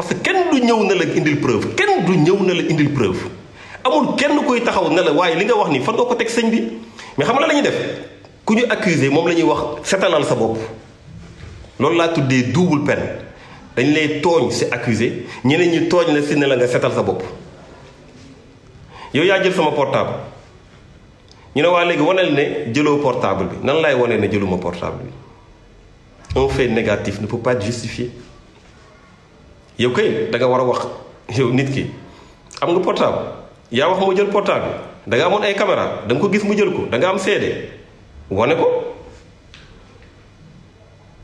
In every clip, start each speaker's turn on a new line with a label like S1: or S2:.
S1: parce que kenn du ñëw na la indil preuve kenn du ñëw na la indil preuve amul kenn koy taxaw ne la waaye li nga wax ni fan nga ko teg sëñ bi mais xam nga la ñuy def ku ñu accusé moom la ñuy wax setalal sa bopp loolu laa tuddee double peine dañ lay tooñ si accusé ñeneen ñi tooñ la si ne la nga setal sa bopp yow yaa jël sama portable ñu ne waa léegi waneel ne jëloo portable bi nan laay wanee ne jëluma portable bi un fait négatif ne peut pas être justifié yow kay da nga war a wax yow nit ki am nga portable yaa wax mu jël portable bi da nga amoon ay caméra da nga ko gis mu jël ko da nga am seede wane ko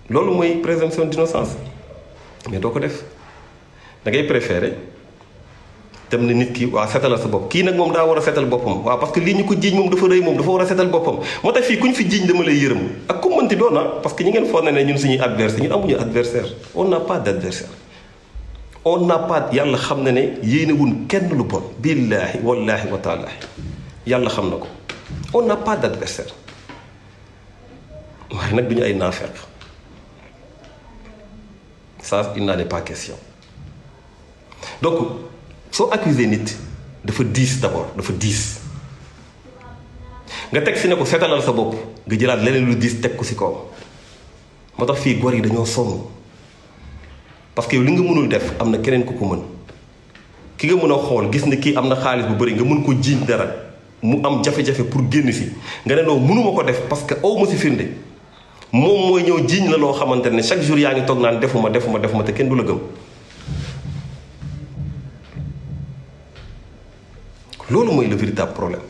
S1: loolu mooy présomption d'innocence mais doo ko def da ngay préférer dem na nit ki waa setalal sa bopp kii nag moom daa war a setal boppam waaw parce que lii ñu ko jiiñ moom dafa rëy moom dafa war a setal boppam moo tax fii ku ñu fi jiiñ dama lay yërëm ak ku mënti doon parce que ñi ngeen foog ne ñun suñuy adversaire ñun amuñu adversaire on n'a pas d'adversaire on n'a pas yàlla xam na ne yéenewuñ kenn lu bon billaahi wallaahi wa taalaahi yàlla xam na ko on n'a pas d'adversaire waaye nag duñu ay naafeq ça il n'en est pas question donc soo accusé nit dafa diis d'abord dafa diis nga teg si ne ko seetalal sa bopp nga jëlaat leneen lu diis teg ko si kaw moo tax fii góor yi dañoo sonn parce que yow li nga mënul def am na keneen ku ko mën ki nga mën a xool gis ne kii am na xaalis bu bëri nga mën ko jiiñ dara mu am jafe-jafe pour génn si nga ne non mënuma ko def parce que aw ma si firnde moom mooy ñëw jiiñ la loo xamante ne chaque jour yaa ngi toog naan defuma te kenn du la gëm loolu mooy le véritable problème